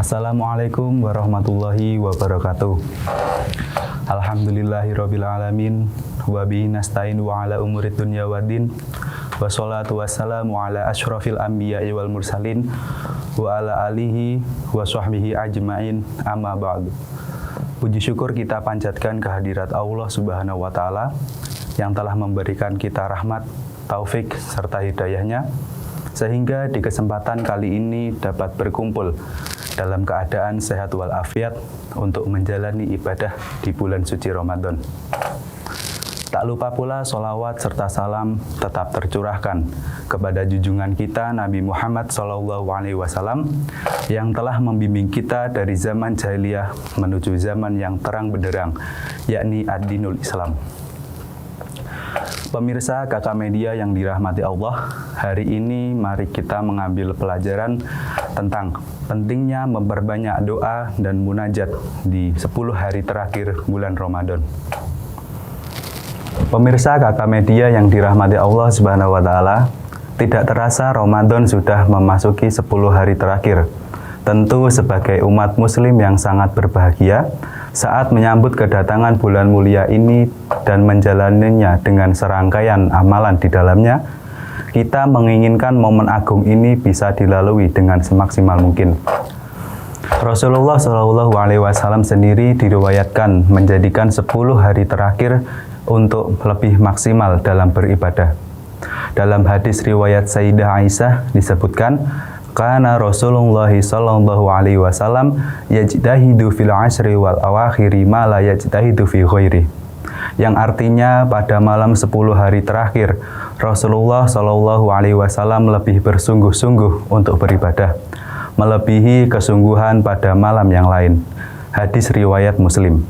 Assalamualaikum warahmatullahi wabarakatuh. Alhamdulillahirabbil alamin wa bihi nasta'inu wa ala umurid dunya waddin. Wassalatu wassalamu ala asyrafil anbiya'i wal mursalin wa ala alihi wa sahbihi ajmain, amma ba'du. Puji syukur kita panjatkan kehadirat Allah Subhanahu wa taala yang telah memberikan kita rahmat, taufik serta hidayahnya sehingga di kesempatan kali ini dapat berkumpul dalam keadaan sehat walafiat untuk menjalani ibadah di bulan suci Ramadan. Tak lupa pula sholawat serta salam tetap tercurahkan kepada junjungan kita Nabi Muhammad SAW yang telah membimbing kita dari zaman jahiliyah menuju zaman yang terang benderang, yakni ad-dinul Islam. Pemirsa Kakak Media yang dirahmati Allah, hari ini mari kita mengambil pelajaran tentang pentingnya memperbanyak doa dan munajat di 10 hari terakhir bulan Ramadan. Pemirsa Kakak Media yang dirahmati Allah Subhanahu wa taala, tidak terasa Ramadan sudah memasuki 10 hari terakhir. Tentu sebagai umat muslim yang sangat berbahagia saat menyambut kedatangan bulan mulia ini dan menjalaninya dengan serangkaian amalan di dalamnya, kita menginginkan momen agung ini bisa dilalui dengan semaksimal mungkin. Rasulullah SAW sendiri diriwayatkan menjadikan 10 hari terakhir untuk lebih maksimal dalam beribadah. Dalam hadis riwayat Sayyidah Aisyah disebutkan, Kana Rasulullah sallallahu alaihi wasallam yajtahidu fil ashri wal awakhiri ma la yajtahidu fi ghairi. Yang artinya pada malam 10 hari terakhir Rasulullah sallallahu alaihi wasallam lebih bersungguh-sungguh untuk beribadah, melebihi kesungguhan pada malam yang lain. Hadis riwayat Muslim.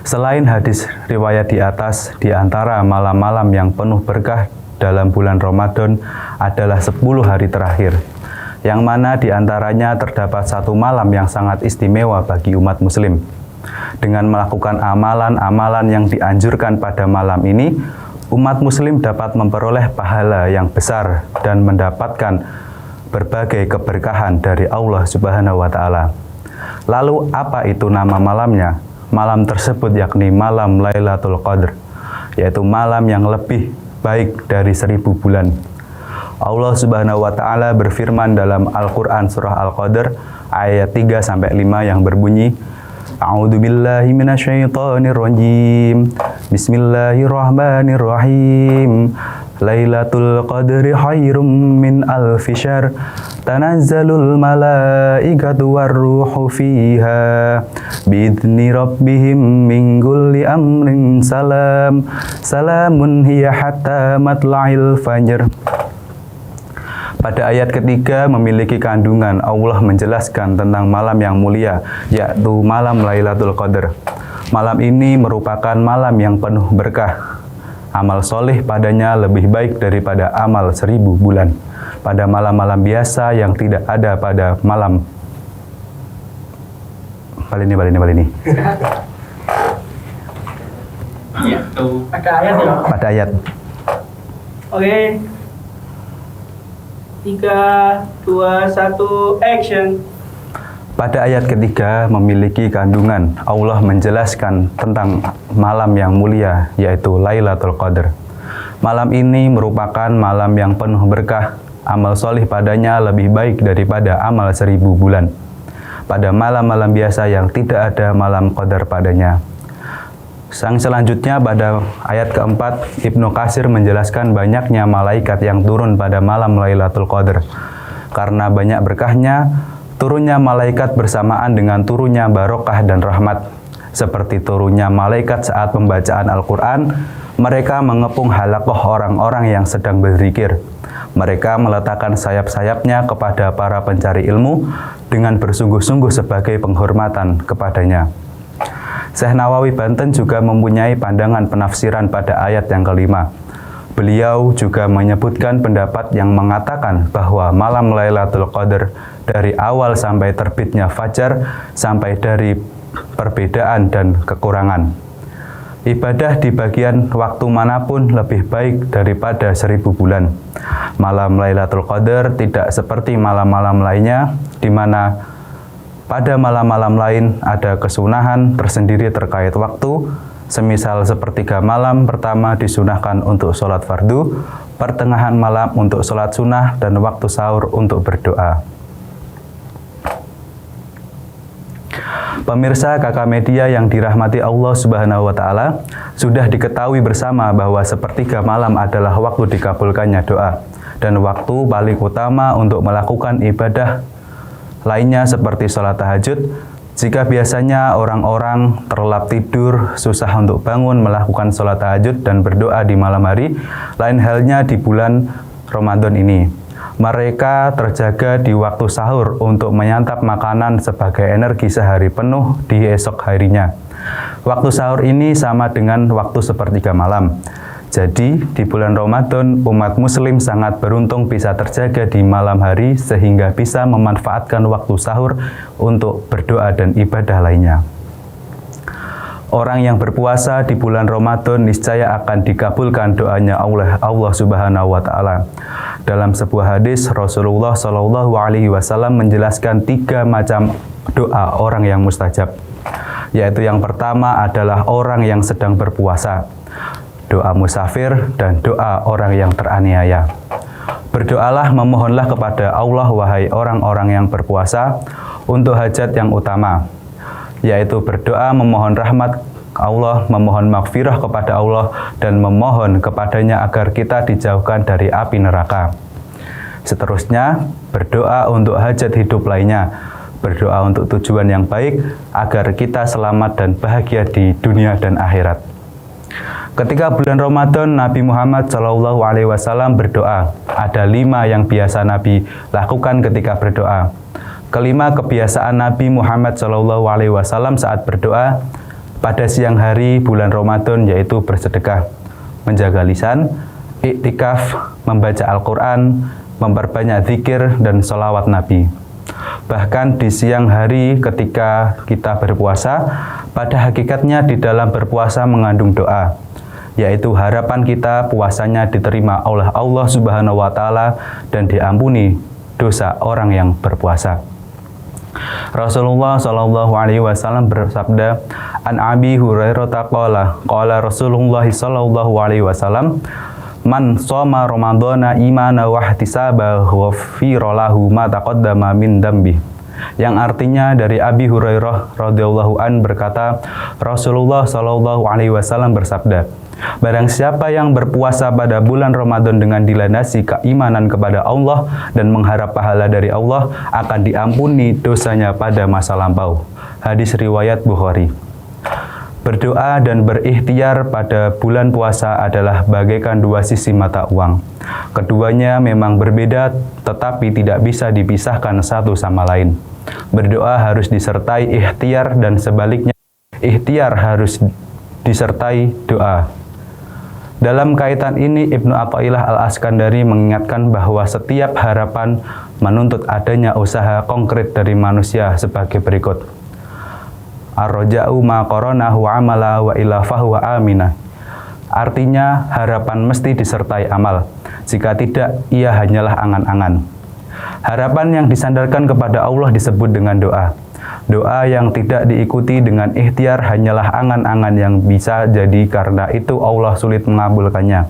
Selain hadis riwayat di atas, di antara malam-malam yang penuh berkah dalam bulan Ramadan adalah 10 hari terakhir, yang mana diantaranya terdapat satu malam yang sangat istimewa bagi umat muslim. Dengan melakukan amalan-amalan yang dianjurkan pada malam ini, umat muslim dapat memperoleh pahala yang besar dan mendapatkan berbagai keberkahan dari Allah Subhanahu wa taala. Lalu apa itu nama malamnya? Malam tersebut yakni malam Lailatul Qadar, yaitu malam yang lebih baik dari 1000 bulan. Allah Subhanahu wa taala berfirman dalam Al-Qur'an surah Al-Qadar ayat 3-5 yang berbunyi, A'udzubillahi minasyaitonirrajim. Bismillahirrahmanirrahim. Lailatul Qadri khairum min alfi syahr. Tanazzalul malaikatu warruhu fiha biidzni rabbihim min kulli amrin salam. Salamun hiya hatta matla'il fajr. Pada ayat ketiga memiliki kandungan Allah menjelaskan tentang malam yang mulia, yaitu malam Lailatul Qadar. Malam ini merupakan malam yang penuh berkah. Amal soleh padanya lebih baik daripada amal 1000 bulan. Pada malam-malam biasa yang tidak ada pada malam Balini. Ya, tuh. Ada ayat ya? Pada ayat. Oke. 3, 2, 1, action. Pada ayat ketiga memiliki kandungan Allah menjelaskan tentang malam yang mulia, yaitu Lailatul Qadar. Malam ini merupakan malam yang penuh berkah. Amal solih padanya lebih baik daripada amal 1000 bulan. Pada malam-malam biasa yang tidak ada malam Qadar padanya. Sang selanjutnya pada ayat keempat, Ibnu Katsir menjelaskan banyaknya malaikat yang turun pada malam Lailatul Qadar. Karena banyak berkahnya, turunnya malaikat bersamaan dengan turunnya barokah dan rahmat. Seperti turunnya malaikat saat pembacaan Al-Quran, mereka mengepung halaqah orang-orang yang sedang berzikir. Mereka meletakkan sayap-sayapnya kepada para pencari ilmu dengan bersungguh-sungguh sebagai penghormatan kepadanya. Syekh Nawawi Banten juga mempunyai pandangan penafsiran pada ayat yang kelima. Beliau juga menyebutkan pendapat yang mengatakan bahwa malam Lailatul Qadar dari awal sampai terbitnya fajar, sampai dari perbedaan dan kekurangan. Ibadah di bagian waktu manapun lebih baik daripada 1000 bulan. Malam Lailatul Qadar tidak seperti malam-malam lainnya, di mana pada malam-malam lain ada kesunahan tersendiri terkait waktu, semisal sepertiga malam pertama disunahkan untuk sholat fardu, pertengahan malam untuk sholat sunnah, dan waktu sahur untuk berdoa. Pemirsa kakak media yang dirahmati Allah Subhanahu wa Ta'ala, sudah diketahui bersama bahwa sepertiga malam adalah waktu dikabulkannya doa dan waktu paling utama untuk melakukan ibadah lainnya seperti sholat tahajud. Jika biasanya orang-orang terlelap tidur, susah untuk bangun melakukan sholat tahajud dan berdoa di malam hari, lain halnya di bulan Ramadan ini. Mereka terjaga di waktu sahur untuk menyantap makanan sebagai energi sehari penuh di esok harinya. Waktu sahur ini sama dengan waktu sepertiga malam. Jadi, di bulan Ramadan, umat muslim sangat beruntung bisa terjaga di malam hari sehingga bisa memanfaatkan waktu sahur untuk berdoa dan ibadah lainnya. Orang yang berpuasa di bulan Ramadan niscaya akan dikabulkan doanya oleh Allah Subhanahu wa Ta'ala. Dalam sebuah hadis, Rasulullah Shallallahu Alaihi Wasallam menjelaskan 3 macam doa orang yang mustajab, yaitu yang pertama adalah orang yang sedang berpuasa, doa musafir, dan doa orang yang teraniaya. Berdoalah, memohonlah kepada Allah, wahai orang-orang yang berpuasa, untuk hajat yang utama, yaitu berdoa memohon rahmat Allah, memohon maghfirah kepada Allah, dan memohon kepadanya agar kita dijauhkan dari api neraka. Seterusnya, berdoa untuk hajat hidup lainnya, berdoa untuk tujuan yang baik, agar kita selamat dan bahagia di dunia dan akhirat. Ketika bulan Ramadan, Nabi Muhammad Shallallahu Alaihi Wasallam berdoa. Ada 5 yang biasa Nabi lakukan ketika berdoa. Kelima, kebiasaan Nabi Muhammad Shallallahu Alaihi Wasallam saat berdoa pada siang hari bulan Ramadan, yaitu bersedekah, menjaga lisan, iktikaf, membaca Al-Quran, memperbanyak zikir dan sholawat Nabi. Bahkan di siang hari ketika kita berpuasa, pada hakikatnya di dalam berpuasa mengandung doa, yaitu harapan kita puasanya diterima oleh Allah Subhanahu wa Ta'ala dan diampuni dosa orang yang berpuasa. Rasulullah Shallallahu Alaihi Wasallam bersabda, An Abi Hurairah qala Rasulullah Shallallahu Alaihi Wasallam, man shoma Ramadhana imana wa ihtisaba ghufira lahu ma taqaddama min dambi. Yang artinya dari Abi Hurairah radhiyallahu an berkata, Rasulullah Shallallahu Alaihi Wasallam bersabda, barang siapa yang berpuasa pada bulan Ramadan dengan dilandasi keimanan kepada Allah dan mengharap pahala dari Allah, akan diampuni dosanya pada masa lampau. Hadis riwayat Bukhari. Berdoa dan berikhtiar pada bulan puasa adalah bagaikan 2 sisi mata uang. Keduanya memang berbeda, tetapi tidak bisa dipisahkan satu sama lain. Berdoa harus disertai ikhtiar dan sebaliknya, ikhtiar harus disertai doa. Dalam kaitan ini, Ibnu Athaillah Al-Askandari mengingatkan bahwa setiap harapan menuntut adanya usaha konkret dari manusia sebagai berikut. Ar-raja'u ma qaranahu amala wa ila fahuwa aminah. Artinya, harapan mesti disertai amal. Jika tidak, ia hanyalah angan-angan. Harapan yang disandarkan kepada Allah disebut dengan doa. Doa yang tidak diikuti dengan ikhtiar hanyalah angan-angan yang bisa jadi karena itu Allah sulit mengabulkannya.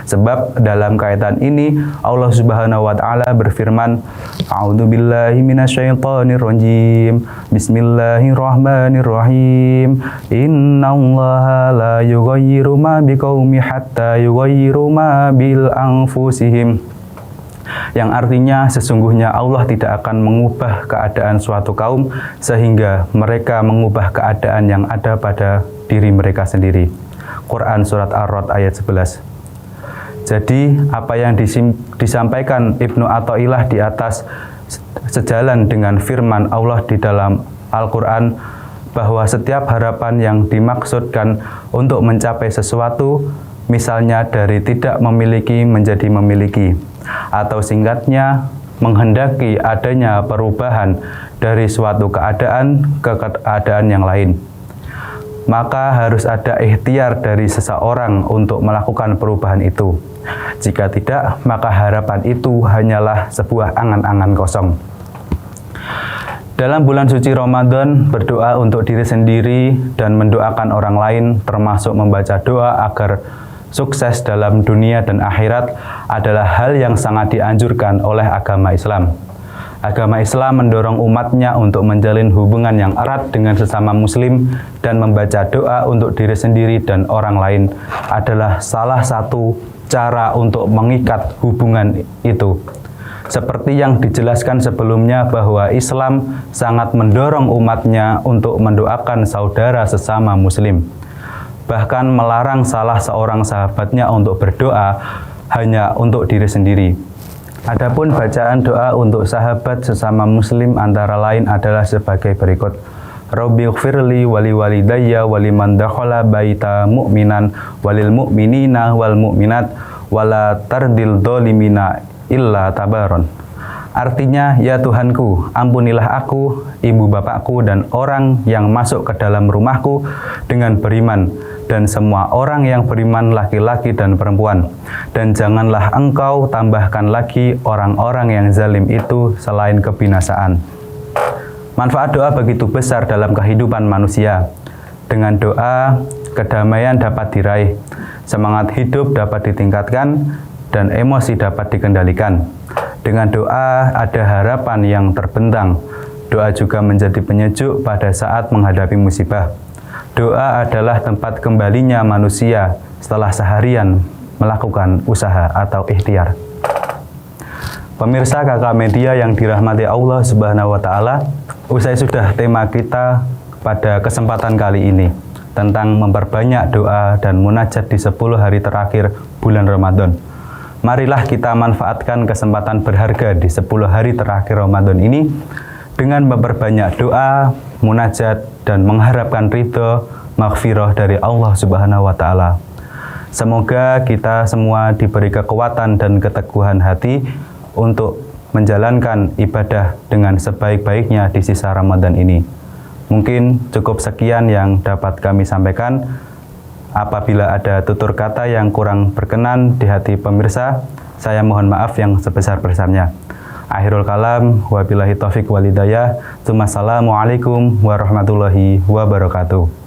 Sebab dalam kaitan ini Allah Subhanahu wa Ta'ala berfirman, A'udzubillahi minasyaitonir rajim. Bismillahirrahmanirrahim. Innallaha la yughayyiru ma biqaumi hatta yughayyiru ma bil anfusihim. Yang artinya sesungguhnya Allah tidak akan mengubah keadaan suatu kaum sehingga mereka mengubah keadaan yang ada pada diri mereka sendiri. Quran Surat Ar-Ra'd ayat 11. Jadi apa yang disampaikan Ibnu Athaillah di atas sejalan dengan firman Allah di dalam Al-Quran, bahwa setiap harapan yang dimaksudkan untuk mencapai sesuatu, misalnya dari tidak memiliki menjadi memiliki, atau singkatnya menghendaki adanya perubahan dari suatu keadaan ke keadaan yang lain, maka harus ada ikhtiar dari seseorang untuk melakukan perubahan itu. Jika tidak, maka harapan itu hanyalah sebuah angan-angan kosong. Dalam bulan suci Ramadan, berdoa untuk diri sendiri dan mendoakan orang lain, termasuk membaca doa agar sukses dalam dunia dan akhirat, adalah hal yang sangat dianjurkan oleh agama Islam. Agama Islam mendorong umatnya untuk menjalin hubungan yang erat dengan sesama muslim, dan membaca doa untuk diri sendiri dan orang lain adalah salah satu cara untuk mengikat hubungan itu. Seperti yang dijelaskan sebelumnya bahwa Islam sangat mendorong umatnya untuk mendoakan saudara sesama muslim. Bahkan melarang salah seorang sahabatnya untuk berdoa hanya untuk diri sendiri. Adapun bacaan doa untuk sahabat sesama muslim antara lain adalah sebagai berikut. Rabbighfirli wali walidayya waliman dakhala baita mu'minan walil mu'minina wal mu'minat wala tardil dolimina illa tabaron. Artinya, ya Tuhanku, ampunilah aku, ibu bapakku, dan orang yang masuk ke dalam rumahku dengan beriman, dan semua orang yang beriman laki-laki dan perempuan. Dan janganlah engkau tambahkan lagi orang-orang yang zalim itu selain kebinasaan. Manfaat doa begitu besar dalam kehidupan manusia. Dengan doa, kedamaian dapat diraih, semangat hidup dapat ditingkatkan, dan emosi dapat dikendalikan. Dengan doa ada harapan yang terbentang. Doa juga menjadi penyejuk pada saat menghadapi musibah. Doa adalah tempat kembalinya manusia setelah seharian melakukan usaha atau ikhtiar. Pemirsa kakak media yang dirahmati Allah Subhanahu wa Ta'ala, usai sudah tema kita pada kesempatan kali ini tentang memperbanyak doa dan munajat di 10 hari terakhir bulan Ramadan. Marilah kita manfaatkan kesempatan berharga di 10 hari terakhir Ramadan ini dengan memperbanyak doa, munajat, dan mengharapkan ridho maghfirah dari Allah Subhanahu wa Ta'ala. Semoga kita semua diberi kekuatan dan keteguhan hati untuk menjalankan ibadah dengan sebaik-baiknya di sisa Ramadan ini. Mungkin cukup sekian yang dapat kami sampaikan. Apabila ada tutur kata yang kurang berkenan di hati pemirsa, saya mohon maaf yang sebesar-besarnya. Akhirul kalam, wabillahi taufiq walhidayah. Assalamualaikum warahmatullahi wabarakatuh.